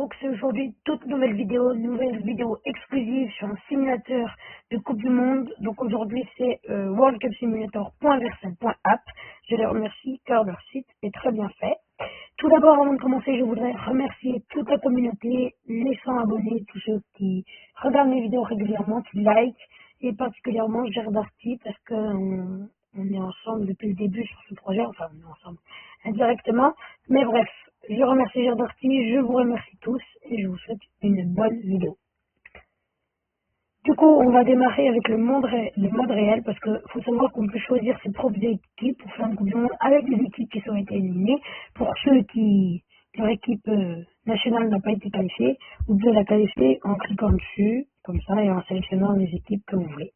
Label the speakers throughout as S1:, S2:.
S1: donc c'est aujourd'hui toute nouvelle vidéo exclusive sur un simulateur de Coupe du Monde. Donc aujourd'hui c'est worldcupsimulator.versal.app. Je les remercie car leur site est très bien fait. Tout d'abord, avant de commencer, je voudrais remercier toute la communauté, les 100 abonnés, tous ceux qui regardent mes vidéos régulièrement, qui like, et particulièrement Gérard Darty, parce qu'on est ensemble depuis le début sur ce projet, enfin on est ensemble indirectement, mais bref, je remercie Gérard Darty, je vous remercie tous, et je vous souhaite une bonne vidéo. Du coup, on va démarrer avec le mode réel, parce qu'il faut savoir qu'on peut choisir ses propres équipes pour faire une Coupe du Monde avec les équipes qui sont été éliminées. Pour ceux qui leur équipe nationale n'a pas été qualifiée, vous pouvez la qualifier en cliquant dessus, comme ça, et en sélectionnant les équipes que vous voulez.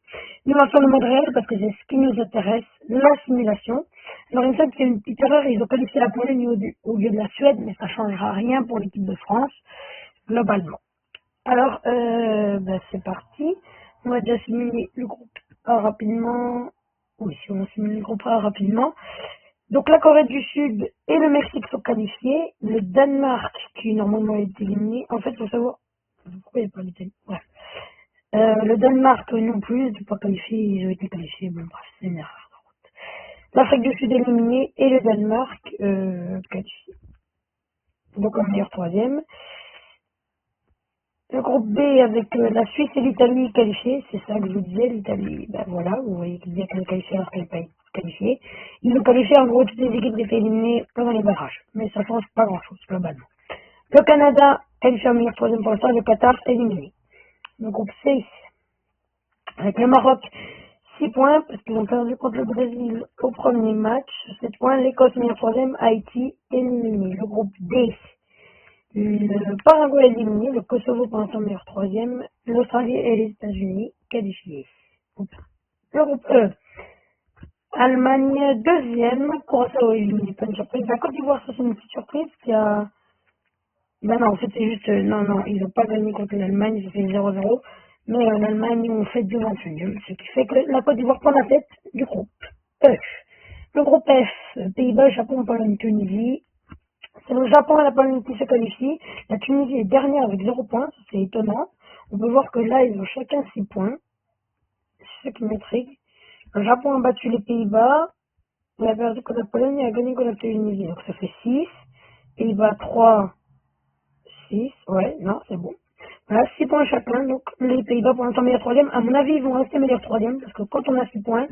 S1: Nous allons faire le mode réel parce que c'est ce qui nous intéresse, la simulation. Alors, il me semble qu'il y a une petite erreur, ils ont qualifié la Pologne au lieu de la Suède, mais ça ne changera rien pour l'équipe de France, globalement. Alors, c'est parti. On va déjà simuler le groupe A rapidement. Oui, si on simule le groupe A rapidement. Donc, la Corée du Sud et le Mexique sont qualifiés. Le Danemark, qui normalement est éliminé. En fait, il faut savoir. Pourquoi il n'y a pas l'Italie? Ouais. Le Danemark non plus, n'est pas qualifié. Ils ont été qualifiés. Bon, bref, c'est une erreur. L'Afrique du Sud éliminé et le Danemark qualifié. Donc, un meilleur troisième. Le groupe B avec la Suisse et l'Italie qualifiées, c'est ça que je vous disais, l'Italie, ben voilà, vous voyez qu'elle est qualifiée alors qu'elle n'est pas qualifiée. Ils ont qualifié en gros toutes les équipes qui étaient éliminées pendant les barrages, mais ça ne change pas grand chose globalement. Le Canada qualifié en meilleur troisième pour l'instant, le Qatar éliminé. Le groupe C avec le Maroc 6 points parce qu'ils ont perdu contre le Brésil au premier match, 7 points, l'Écosse meilleur troisième, Haïti éliminé. Le groupe D. Le Paraguay éliminé, le Kosovo pour l'instant meilleur troisième, l'Australie et les États-Unis qualifiés. Le groupe E, Allemagne deuxième, Curaçao éliminé, pas une surprise. La Côte d'Ivoire, ça c'est une petite surprise qui a... Ben non, en fait c'est juste... non, ils n'ont pas gagné contre l'Allemagne, ils ont fait 0-0. Mais l'Allemagne ont fait devant nul, ce qui fait que la Côte d'Ivoire prend la tête du groupe E. Le groupe F, Pays-Bas, Japon, Pologne, Tunisie. C'est le Japon et la Pologne qui se qualifient. La Tunisie est dernière avec 0 points, c'est étonnant. On peut voir que là, ils ont chacun 6 points. C'est ce qui m'intrigue. Le Japon a battu les Pays-Bas. Il a perdu contre la Pologne et a gagné contre la Tunisie. Donc ça fait 6. Pays-Bas 3, 6. Ouais, non, c'est bon. Voilà, 6 points chacun. Donc les Pays-Bas pour l'instant meilleur troisième. À mon avis, ils vont rester meilleur troisième parce que quand on a 6 points,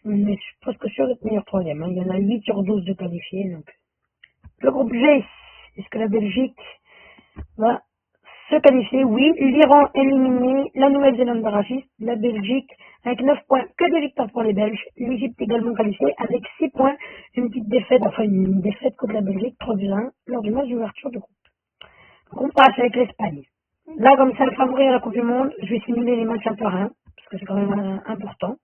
S1: on est presque sûr d'être meilleur troisième. Il y en a 8 sur 12 de qualifiés. Donc. Le groupe G, est-ce que la Belgique va se qualifier? Oui. L'Iran éliminé, la Nouvelle-Zélande barragiste, la Belgique avec 9 points, que de victoires pour les Belges. L'Égypte également qualifiée avec 6 points, une petite défaite, enfin une défaite contre la Belgique, 3-1 lors du match d'ouverture du groupe. Donc on passe avec l'Espagne. Là, comme c'est le favori à la Coupe du Monde, je vais simuler les matchs un par un, parce que c'est quand même important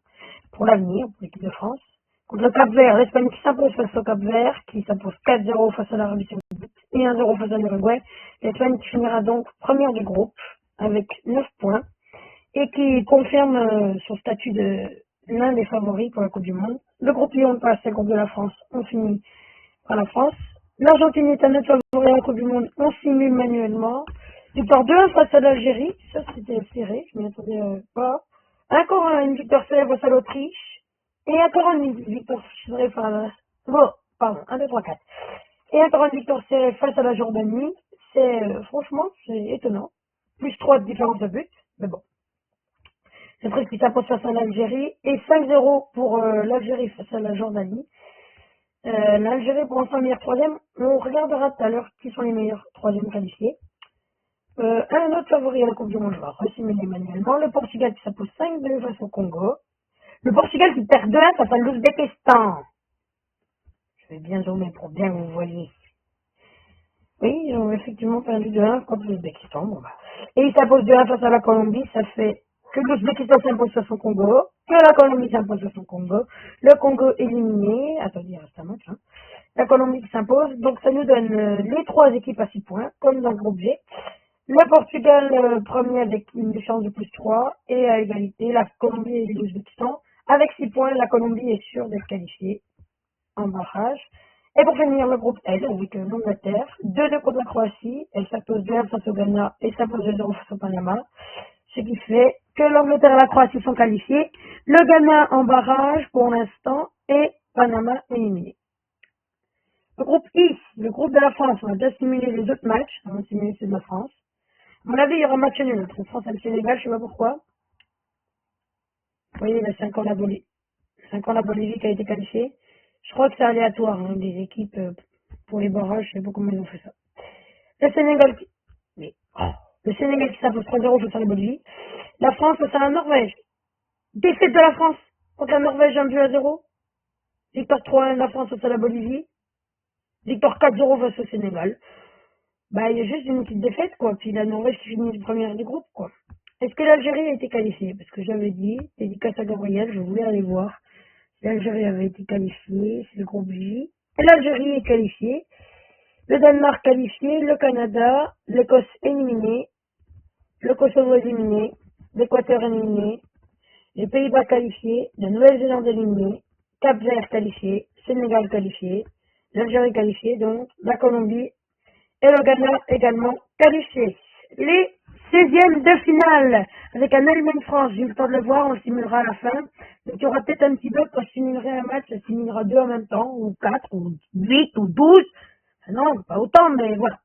S1: pour l'avenir, pour l'équipe de France. Contre le Cap-Vert, l'Espagne qui s'impose face au Cap-Vert, qui s'impose 4-0 face à l'Arabie Saoudite et 1-0 face à l'Uruguay. L'Espagne qui finira donc première du groupe avec 9 points et qui confirme son statut de l'un des favoris pour la Coupe du Monde. Le groupe Lyon passe, c'est le groupe de la France, on finit par la France. L'Argentine est un autre favori à la Coupe du Monde, on simule manuellement. Victoire 2-1 face à l'Algérie, ça c'était serré, je m'y attendais pas. Encore une victoire célèbre face à l'Autriche. Et encore une victoire serrée face à... Bon, pardon, 1, 2, 3, 4. Et encore une victoire serrée face à la Jordanie. C'est, franchement, c'est étonnant. Plus 3 de différence de but, mais bon. C'est presque qui s'impose face à l'Algérie. Et 5-0 pour l'Algérie face à la Jordanie. L'Algérie pour l'instant meilleur troisième. On regardera tout à l'heure qui sont les meilleurs troisièmes qualifiés. Un autre favori à la Coupe du Monde, je vais resimuler manuellement. Le Portugal qui s'impose 5-2 face au Congo. Le Portugal qui perd 2-1 face à l'Ouzbékistan. Je vais bien zoomer pour bien que vous voyez. Oui, ils ont effectivement perdu 2-1 contre l'Ouzbékistan. Bon, bah. Et ils s'imposent 2-1 face à la Colombie. Ça fait que l'Ouzbékistan s'impose face au Congo, que la Colombie s'impose face au Congo. Le Congo éliminé. Attendez, il reste un match. Hein. La Colombie qui s'impose. Donc ça nous donne les 3 équipes à 6 points, comme dans le groupe G. Le Portugal premier avec une différence de plus 3 et à égalité la Colombie et l'Ouzbékistan. Avec 6 points, la Colombie est sûre d'être qualifiée en barrage. Et pour finir le groupe L, avec l'Angleterre, 2-2 contre la Croatie, elle s'impose 2-1 face au Ghana et s'impose 2-0 face au Panama. Ce qui fait que l'Angleterre et la Croatie sont qualifiés, le Ghana en barrage pour l'instant et Panama éliminé. Le groupe I, le groupe de la France, on a déjà simulé les autres matchs, on a simulé ceux de la France. À mon avis, il y aura un match nul entre France et le Sénégal, je ne sais pas pourquoi. Vous voyez, il y a 5 ans la Bolivie. 5 ans la Bolivie qui a été qualifiée. Je crois que c'est aléatoire, hein, des équipes pour les barrages, je sais pas comment ils ont fait ça. Le Sénégal qui... Mais... Le Sénégal qui s'impose 3-0 face à la Bolivie. La France face à la Norvège. Défaite de la France contre la Norvège 1-0. Victoire 3-1 de la France face à la Bolivie. Victoire 4-0 face au Sénégal. Bah, il y a juste une petite défaite, quoi. Puis la Norvège qui finit première du groupe, quoi. Est-ce que l'Algérie a été qualifiée? Parce que j'avais dit, dédicace à Gabriel, je voulais aller voir. L'Algérie avait été qualifiée, c'est le groupe J. Et l'Algérie est qualifiée. Le Danemark qualifié, le Canada, l'Écosse éliminée, le Kosovo éliminé, l'Équateur éliminé, les Pays-Bas qualifiés, la Nouvelle-Zélande éliminée, Cap-Vert qualifié, Sénégal qualifié, l'Algérie qualifiée, donc la Colombie et le Ghana également qualifiés. Les 16e de finale, avec un Allemagne-France, j'ai eu le temps de le voir, on le simulera à la fin. Donc il y aura peut-être un petit bug quand je simulerai un match, je simulera 2 en même temps, ou 4, ou 8, ou 12. Non, pas autant, mais voilà.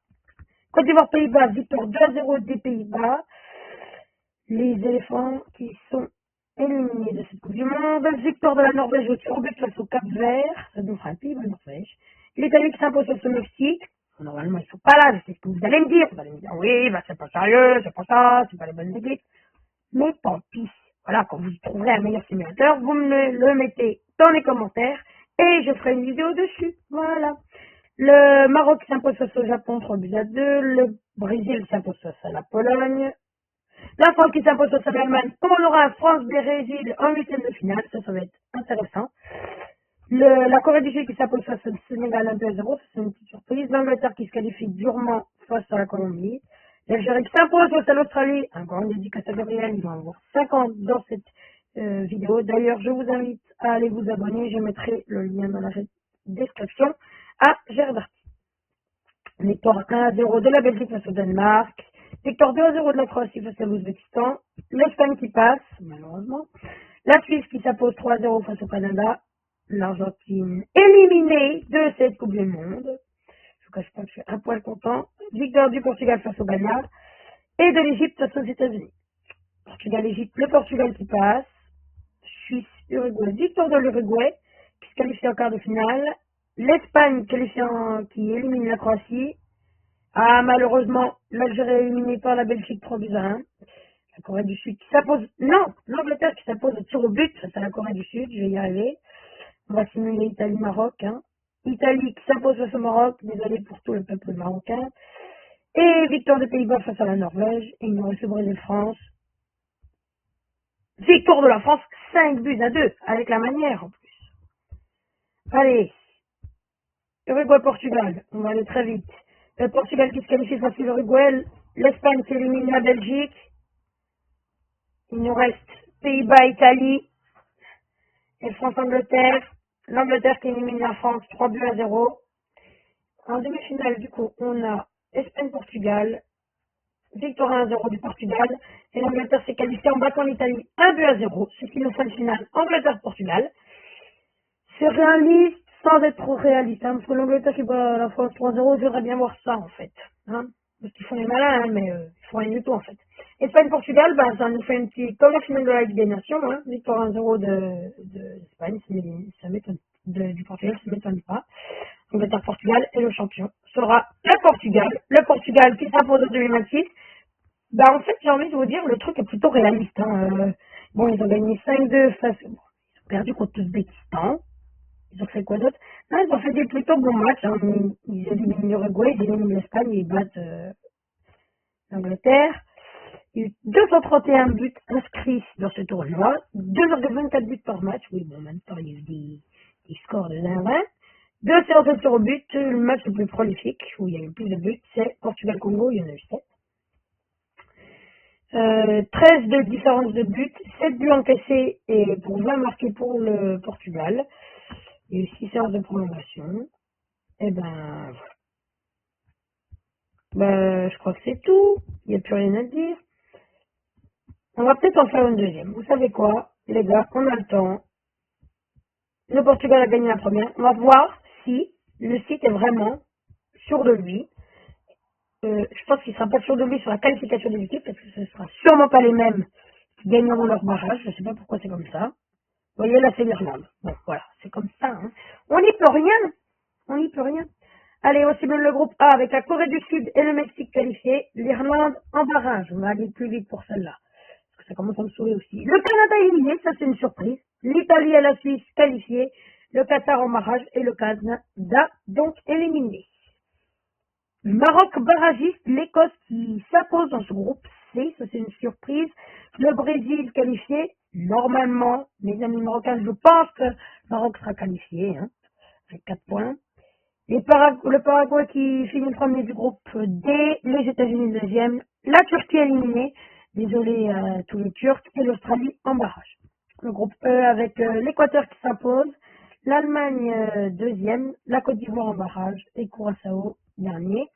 S1: Côte d'Ivoire Pays-Bas, victoire 2-0 des Pays-Bas. Les éléphants qui sont éliminés de cette Coupe du Monde. Victoire de la Norvège au tir au but face au Cap-Vert. Ça nous fera un pays de Norvège. L'Italie qui s'impose sur le Mexique. Normalement, ils sont pas là, je sais ce que vous allez me dire. Vous allez me dire, oui, bah, c'est pas sérieux, c'est pas ça, c'est pas les bonnes équipes. Mais tant pis. Voilà, quand vous trouverez un meilleur simulateur, vous me le mettez dans les commentaires et je ferai une vidéo dessus. Voilà. Le Maroc s'impose face au Japon 3-2. Le Brésil s'impose face à la Pologne. La France qui s'impose face à l'Allemagne. On aura un France-Brésil en 8e de finale. Ça va être intéressant. La Corée du Sud qui s'impose face au Sénégal 1-0. C'est une petite surprise. L'Angleterre qui se qualifie durement face à la Colombie. L'Algérie qui s'impose face à l'Australie. Encore une dédicace à Gabriel. Il va en avoir 50 dans cette vidéo. D'ailleurs, je vous invite à aller vous abonner. Je mettrai le lien dans la description. À Gérard. Victoire 1-0 de la Belgique face au Danemark. Victoire 2-0 de la Croatie face à l'Ouzbékistan. L'Espagne qui passe, malheureusement. La Suisse qui s'impose 3-0 face au Canada. L'Argentine éliminée de cette Coupe du Monde. Je vous cache pas que je suis un poil content. Victoire du Portugal face au Ghana. Et de l'Égypte face aux États-Unis. Portugal-Égypte, le Portugal qui passe. Suisse-Uruguay. Victoire de l'Uruguay qui se qualifie en quart de finale. L'Espagne qui élimine la Croatie. Ah, malheureusement, l'Algérie est éliminée par la Belgique 3-1. La Corée du Sud qui s'impose. Non, l'Angleterre qui s'impose au tir au but face à la Corée du Sud. Je vais y arriver. On va simuler Italie-Maroc. Hein. Italie qui s'impose face au Maroc. Désolé pour tout le peuple marocain. Et victoire des Pays-Bas face à la Norvège. Et il nous reste le Brésil-France. Victoire de la France 5-2 avec la manière en plus. Allez. Uruguay-Portugal. On va aller très vite. Le Portugal qui se qualifie face à l'Uruguay. L'Espagne qui élimine la Belgique. Il nous reste Pays-Bas-Italie. Et France-Angleterre. L'Angleterre qui élimine la France 3-0. En demi-finale, du coup, on a Espagne-Portugal. Victoire 1-0 du Portugal. Et l'Angleterre s'est qualifiée en battant l'Italie 1-0. Ce qui nous fait une finale Angleterre-Portugal. C'est réaliste sans être trop réaliste. Hein, parce que l'Angleterre qui bat la France 3-0, j'aimerais bien voir ça en fait. Hein, parce qu'ils font les malins, hein, mais ils font rien du tout en fait. Espagne-Portugal, ben, ça nous fait un petit, comme la finale de la Ligue des Nations, hein, victoire 1-0 d'Espagne, du Portugal, ça ne m'étonne pas. Angleterre-Portugal et le champion sera le Portugal. Le Portugal qui s'impose en 2026. Bah en fait, j'ai envie de vous dire, le truc est plutôt réaliste. Hein. Bon, ils ont gagné 5-2 face... Bon, ils ont perdu contre l'Ouzbékistan. Ils ont fait quoi d'autre? Non, ils ont fait des plutôt bons matchs. Hein. Ils éliminent l'Uruguay, ils éliminent l'Espagne et ils battent l'Angleterre. Il y a eu 231 buts inscrits dans ce tournoi. 2,24 buts par match. Oui, bon, en même temps, il y a eu des scores de 1-20. 2 séances de tir au but. Le match le plus prolifique, où il y a eu le plus de buts, c'est Portugal-Congo, il y en a eu 7. 13 de différence de buts, 7 buts encaissés et pour 20 marqués pour le Portugal. Il y a eu 6 séances de prolongation. Eh ben, je crois que c'est tout. Il n'y a plus rien à dire. On va peut-être en faire une deuxième. Vous savez quoi, les gars, on a le temps. Le Portugal a gagné la première. On va voir si le site est vraiment sûr de lui. Je pense qu'il ne sera pas sûr de lui sur la qualification des équipes parce que ce ne sera sûrement pas les mêmes qui gagneront leur barrage. Je ne sais pas pourquoi c'est comme ça. Vous voyez, là, c'est l'Irlande. Bon, voilà, c'est comme ça. Hein. On n'y peut rien. On n'y peut rien. Allez, aussi bien le groupe A avec la Corée du Sud et le Mexique qualifiés. L'Irlande en barrage. On va aller plus vite pour celle-là. Parce que ça commence à me saouler aussi. Le Canada éliminé, ça c'est une surprise. L'Italie et la Suisse qualifiées. Le Qatar en barrage et le Canada donc éliminé. Maroc barragiste, l'Écosse qui s'impose dans ce groupe C, ça c'est une surprise. Le Brésil qualifié, normalement, mes amis marocains, je pense que le Maroc sera qualifié, hein, avec 4 points. Le Paraguay qui finit premier du groupe D, les États-Unis deuxième, la Turquie éliminée, désolé à tous les Turcs, et l'Australie en barrage. Le groupe E avec l'Équateur qui s'impose, l'Allemagne deuxième, la Côte d'Ivoire en barrage et Curaçao dernier.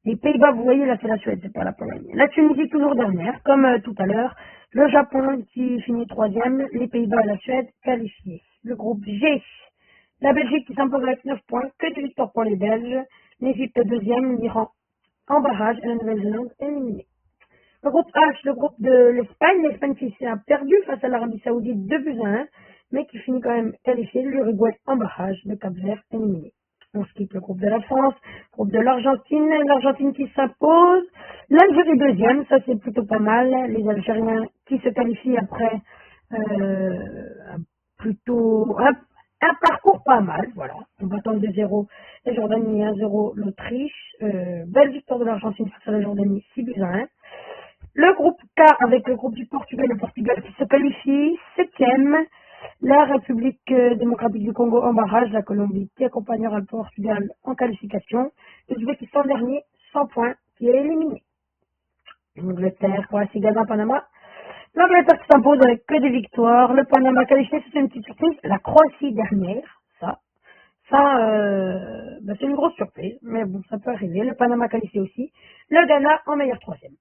S1: Les Pays-Bas, vous voyez, là c'est la Suède, c'est pas la Pologne. La Tunisie toujours dernière, comme tout à l'heure. Le Japon qui finit troisième, les Pays-Bas et la Suède qualifiés. Le groupe G, la Belgique qui s'impose avec 9 points, que de victoires pour les Belges. L'Égypte deuxième, l'Iran en barrage et la Nouvelle-Zélande éliminée. Le groupe H, le groupe de l'Espagne qui a perdu face à l'Arabie Saoudite 2-1, mais qui finit quand même qualifié. L'Uruguay en barrage, le Cap-Vert éliminé. On skippe le groupe de la France, groupe de l'Argentine qui s'impose, l'Algérie deuxième, ça c'est plutôt pas mal, les Algériens qui se qualifient après un parcours pas mal, voilà, en battant 2-0 la Jordanie 1-0 l'Autriche, belle victoire de l'Argentine face à la Jordanie 6-1. Le groupe K avec le groupe du Portugal, le Portugal qui se qualifie, septième. La République démocratique du Congo en barrage, la Colombie qui accompagnera le Portugal en qualification. L'Ouzbékistan dernier, 100 points, qui est éliminé. L'Angleterre, Croatie, Ghana, Panama. L'Angleterre qui s'impose avec que des victoires. Le Panama qualifié, c'est une petite surprise. La Croatie dernière, c'est une grosse surprise, mais bon, ça peut arriver. Le Panama qualifié aussi. Le Ghana en meilleur troisième.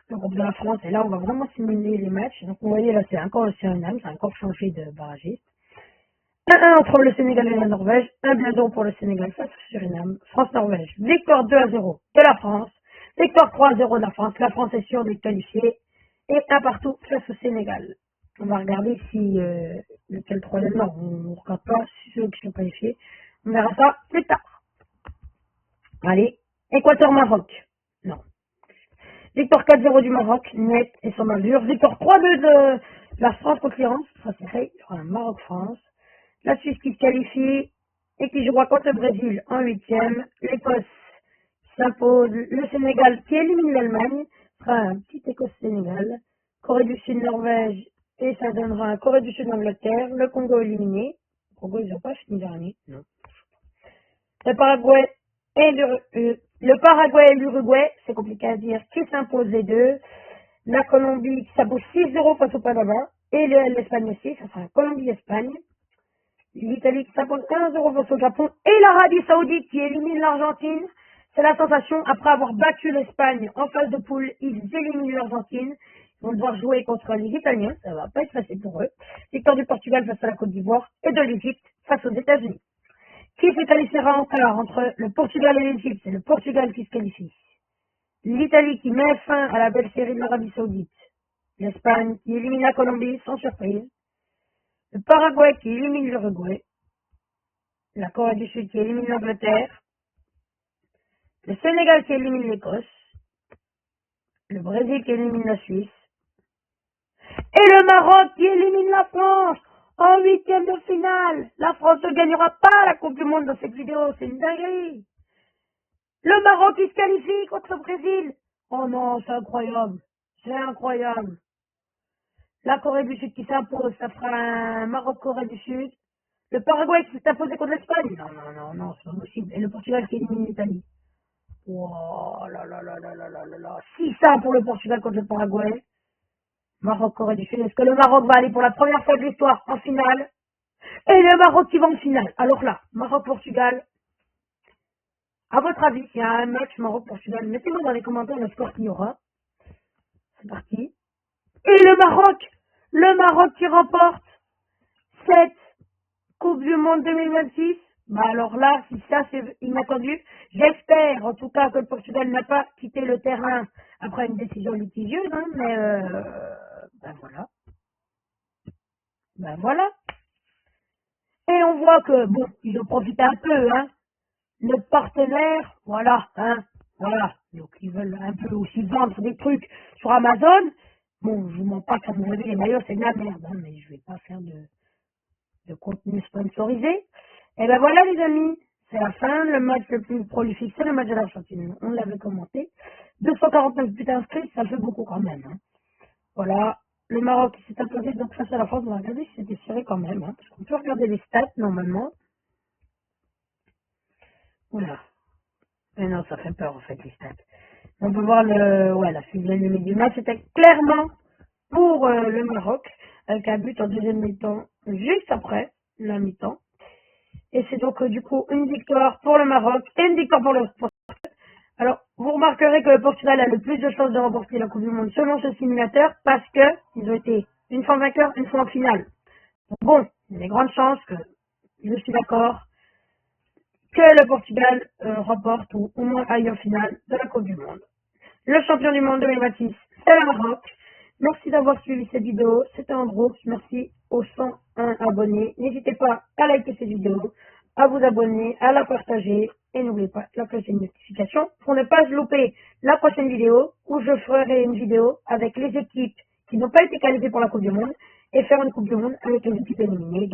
S1: Le groupe de la France, et là, on va vraiment simuler les matchs. Donc, vous voyez, là, c'est encore le Suriname, c'est encore changé de barragiste. 1-1 entre le Sénégal et la Norvège, 1-0 pour le Sénégal face au Suriname. France-Norvège, victoire 2-0 de la France, victoire 3-0 de la France. La France est sûre d'être qualifiée, et 1 partout face au Sénégal. On va regarder si lequel troisième. Non, on ne regarde pas ceux qui sont qualifiés. On verra ça plus tard. Allez, Équateur-Maroc. Non. Victoire 4-0 du Maroc, net et sans malure. Victoire 3-2 de la France contre l'Iran. Ça c'est fait, il y aura un Maroc-France. La Suisse qui se qualifie et qui jouera contre le Brésil en huitième. L'Écosse s'impose. Le Sénégal qui élimine l'Allemagne. Fera un petit Écosse-Sénégal. Corée du Sud-Norvège et ça donnera un Corée du Sud-Angleterre. Le Congo éliminé. Le Congo, ils n'ont pas fini dernier. Non. Le Paraguay et l'Uruguay, c'est compliqué à dire, qui s'imposent les deux. La Colombie qui s'impose 6-0 face au Panama. Et l'Espagne aussi, ça sera Colombie-Espagne. L'Italie qui s'impose 1-0 face au Japon. Et l'Arabie Saoudite qui élimine l'Argentine. C'est la sensation. Après avoir battu l'Espagne en phase de poule, ils éliminent l'Argentine. Ils vont devoir jouer contre les Italiens. Ça va pas être facile pour eux. Victoire du Portugal face à la Côte d'Ivoire et de l'Égypte face aux États-Unis. Qui se qualifiera encore entre le Portugal et l'Égypte? C'est le Portugal qui se qualifie. L'Italie qui met fin à la belle série de l'Arabie Saoudite. L'Espagne qui élimine la Colombie sans surprise. Le Paraguay qui élimine l'Uruguay. La Corée du Sud qui élimine l'Angleterre. Le Sénégal qui élimine l'Écosse. Le Brésil qui élimine la Suisse. Et le Maroc qui élimine la France en huitième de finale. La France ne gagnera pas la Coupe du Monde dans cette vidéo, c'est une dinguerie. Le Maroc qui se qualifie contre le Brésil. Oh non, c'est incroyable. C'est incroyable. La Corée du Sud qui s'impose, ça fera un Maroc-Corée du Sud. Le Paraguay qui s'est imposé contre l'Espagne. Non, c'est pas possible. Et le Portugal qui élimine l'Italie. Oh là là là là là là là là. 6-1 pour le Portugal contre le Paraguay. Maroc-Corée du Sud. Est-ce que le Maroc va aller pour la première fois de l'histoire en finale? Et le Maroc qui va en finale. Alors là, Maroc-Portugal. À votre avis, s'il y a un match Maroc-Portugal, mettez-moi dans les commentaires le score qu'il y aura. C'est parti. Et le Maroc qui remporte cette Coupe du Monde 2026. Bah alors là, si ça c'est inattendu, j'espère en tout cas que le Portugal n'a pas quitté le terrain après une décision litigieuse, hein, mais ben voilà. Ben voilà. Et on voit que, bon, ils ont profité un peu, hein. Le partenaire, voilà, hein, voilà. Donc ils veulent un peu aussi vendre des trucs sur Amazon. Bon, je vous mens pas, comme vous avez les maillots, c'est de la merde, hein, mais je vais pas faire de contenu sponsorisé. Et ben voilà les amis, c'est la fin, le match le plus prolifique, c'est le match de l'Argentine. On l'avait commenté. 249 buts inscrits, ça fait beaucoup quand même. Hein. Voilà, le Maroc qui s'est imposé donc face à la France, on va regarder si c'était serré quand même. Hein, parce qu'on peut regarder les stats normalement. Voilà. Mais non, ça fait peur en fait les stats. On peut voir la physionomie du match, c'était clairement pour le Maroc, avec un but en deuxième mi-temps, juste après la mi-temps. Et c'est donc du coup une victoire pour le Maroc et une victoire pour le Portugal. Alors, vous remarquerez que le Portugal a le plus de chances de remporter la Coupe du Monde selon ce simulateur parce que ils ont été une fois vainqueurs, une fois en finale. Donc bon, il y a des grandes chances que je suis d'accord que le Portugal remporte ou au moins aille en finale de la Coupe du Monde. Le champion du monde 2026, c'est le Maroc. Merci d'avoir suivi cette vidéo. C'était Andros. Merci aux 101 abonnés. N'hésitez pas à liker cette vidéo, à vous abonner, à la partager et n'oubliez pas la cloche de notification pour ne pas louper la prochaine vidéo où je ferai une vidéo avec les équipes qui n'ont pas été qualifiées pour la Coupe du Monde et faire une Coupe du Monde avec les équipes éliminées.